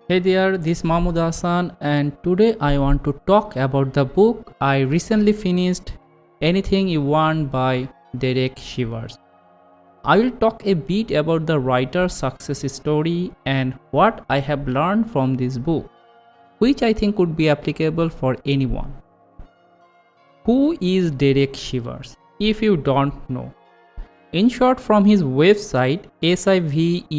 Hey there, this is Mahmoud Hassan, and today I want to talk about the book I recently finished, Anything You Want by Derek Shivers. I will talk a bit about the writer's success story and what I have learned from this book, which I think could be applicable for anyone. Who is Derek Shivers? If you don't know. In short, from his website sive.rs,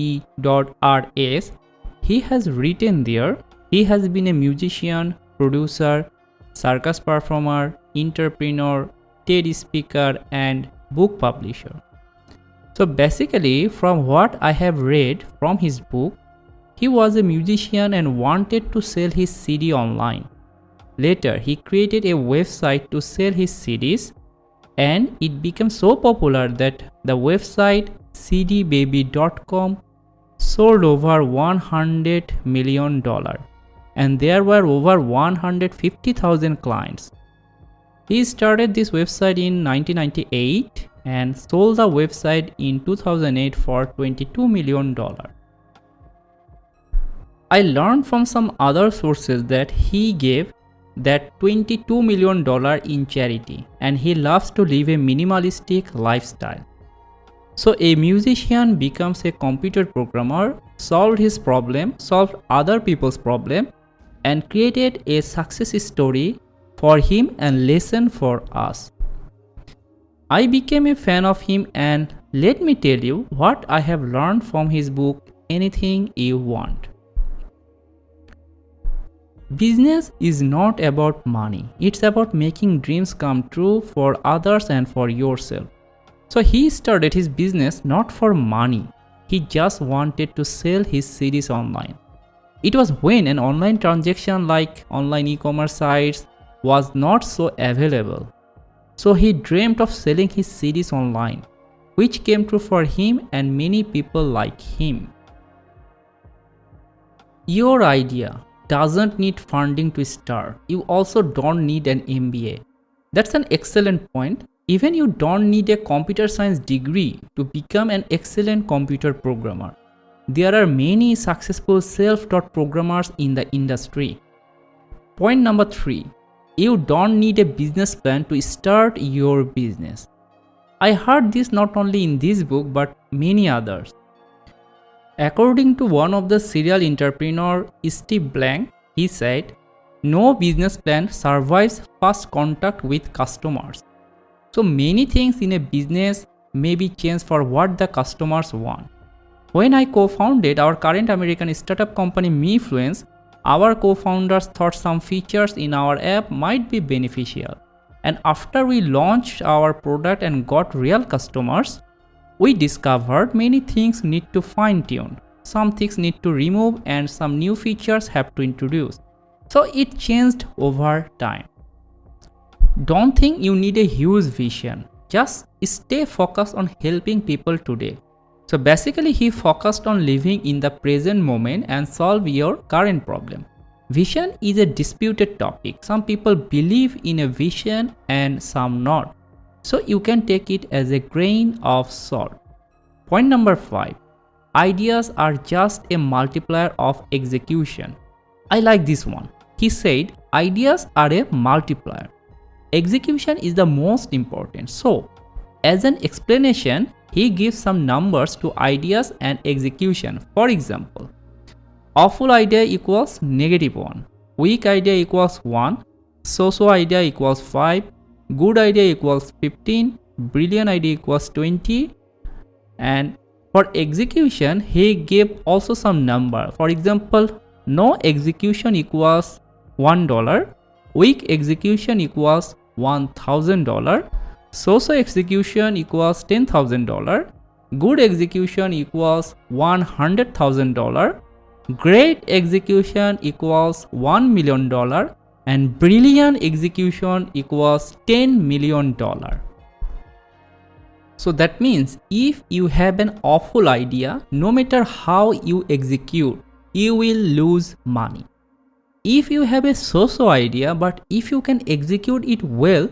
he has written there, he has been a musician, producer, circus performer, entrepreneur, TED speaker, and book publisher. So basically, from what I have read from his book, he was a musician and wanted to sell his CD online. Later, he created a website to sell his CDs, and it became so popular that the website cdbaby.com sold over $100 million, and there were over 150,000 clients. He started this website in 1998 and sold the website in 2008 for $22 million. I learned from some other sources that he gave that $22 million in charity, and he loves to live a minimalistic lifestyle. So a musician becomes a computer programmer, solved his problem, solved other people's problem, and created a success story for him and lesson for us. I became a fan of him, and let me tell you what I have learned from his book, Anything You Want. Business is not about money. It's about making dreams come true for others and for yourself. So he started his business not for money. He just wanted to sell his CDs online. It was when an online transaction like online e-commerce sites was not so available. So he dreamt of selling his CDs online, which came true for him and many people like him. Your idea doesn't need funding to start. You also don't need an MBA. That's an excellent point. Even you don't need a computer science degree to become an excellent computer programmer. There are many successful self-taught programmers in the industry. Point number 3. You don't need a business plan to start your business. I heard this not only in this book but many others. According to one of the serial entrepreneur, Steve Blank, he said, "No business plan survives first contact with customers." So many things in a business may be changed for what the customers want. When I co-founded our current American startup company MeFluence, our co-founders thought some features in our app might be beneficial. And after we launched our product and got real customers, we discovered many things need to fine-tune. Some things need to remove and some new features have to introduce. So it changed over time. Don't think you need a huge vision. Just stay focused on helping people today. So basically he focused on living in the present moment and solve your current problem. Vision is a disputed topic. Some people believe in a vision and some not. So you can take it as a grain of salt. Point number 5. Ideas are just a multiplier of execution. I like this one. He said, ideas are a multiplier. Execution is the most important. So, as an explanation, he gives some numbers to ideas and execution. For example, awful idea equals -1, weak idea equals 1, so-so idea equals 5, good idea equals 15, brilliant idea equals 20, and for execution, he gave also some number. For example, no execution equals $1, weak execution equals $1,000, so-so execution equals $10,000, good execution equals $100,000, great execution equals $1 million, and brilliant execution equals $10 million. So that means if you have an awful idea, no matter how you execute, you will lose money. If you have a so-so idea, but if you can execute it well,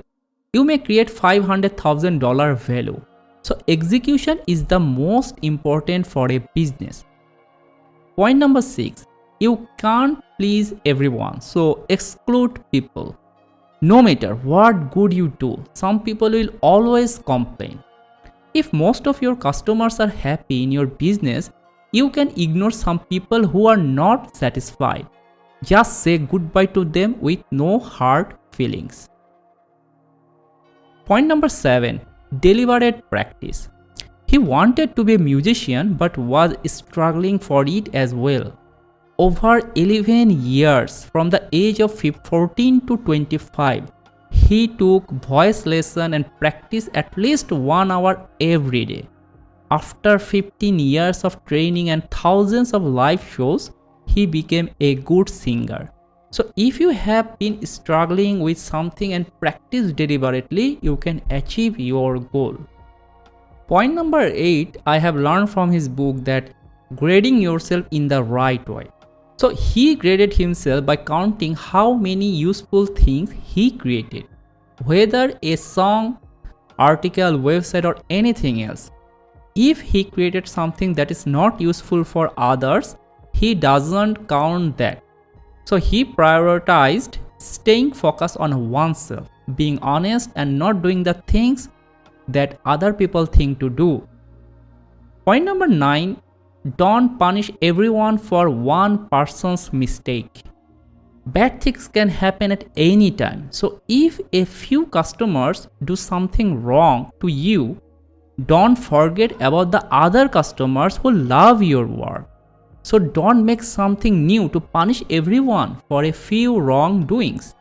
you may create $500,000 value. So execution is the most important for a business. Point number 6. You can't please everyone, so exclude people. No matter what good you do, some people will always complain. If most of your customers are happy in your business, you can ignore some people who are not satisfied. Just say goodbye to them with no hard feelings. Point number 7. Deliberate practice. He wanted to be a musician but was struggling for it as well. Over 11 years, from the age of 14 to 25, he took voice lesson and practiced at least 1 hour every day. After 15 years of training and thousands of live shows, he became a good singer. So if you have been struggling with something and practice deliberately, you can achieve your goal. Point number 8, I have learned from his book that grading yourself in the right way. So he graded himself by counting how many useful things he created, whether a song, article, website or anything else. If he created something that is not useful for others, he doesn't count that. So he prioritized staying focused on oneself, being honest and not doing the things that other people think to do. Point number 9, don't punish everyone for one person's mistake. Bad things can happen at any time. So if a few customers do something wrong to you, don't forget about the other customers who love your work. So don't make something new to punish everyone for a few wrongdoings.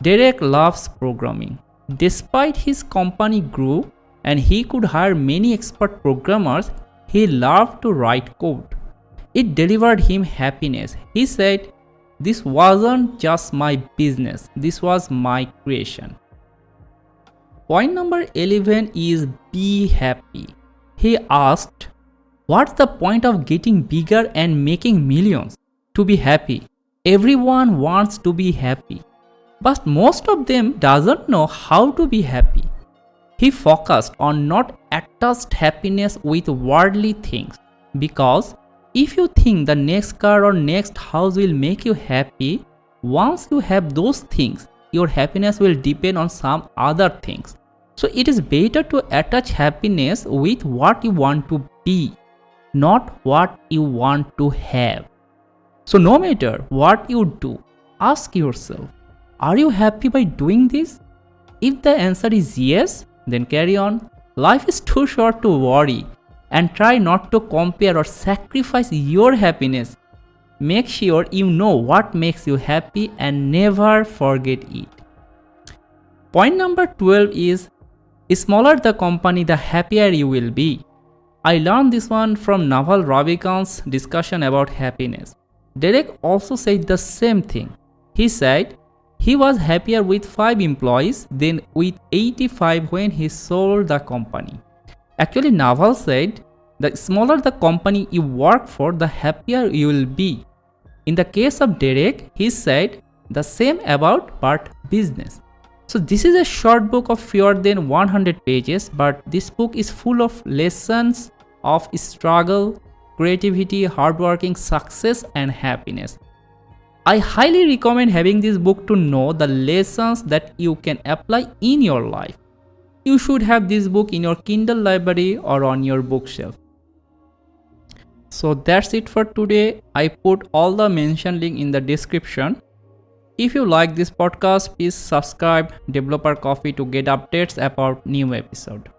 Derek loves programming. Despite his company grew and he could hire many expert programmers, he loved to write code. It delivered him happiness. He said, "This wasn't just my business, this was my creation." Point number 11 is be happy. He asked, what's the point of getting bigger and making millions? To be happy. Everyone wants to be happy, but most of them doesn't know how to be happy. He focused on not attached happiness with worldly things, because if you think the next car or next house will make you happy, once you have those things, your happiness will depend on some other things. So it is better to attach happiness with what you want to be, not what you want to have. So no matter what you do, ask yourself, are you happy by doing this? If the answer is yes, then carry on. Life is too short to worry, and try not to compare or sacrifice your happiness. Make sure you know what makes you happy and never forget it. Point number 12 is, smaller the company, the happier you will be. I learned this one from Naval Ravikant's discussion about happiness. Derek also said the same thing. He said he was happier with 5 employees than with 85 when he sold the company. Actually, Naval said the smaller the company you work for, the happier you will be. In the case of Derek, he said the same about Bart business. So this is a short book of fewer than 100 pages, but this book is full of lessons of struggle, creativity, hardworking, success and happiness. I highly recommend having this book to know the lessons that you can apply in your life. You should have this book in your Kindle library or on your bookshelf. So that's it for today. I put all the mentioned link in the description. If you like this podcast, please subscribe Developer Coffee to get updates about new episode.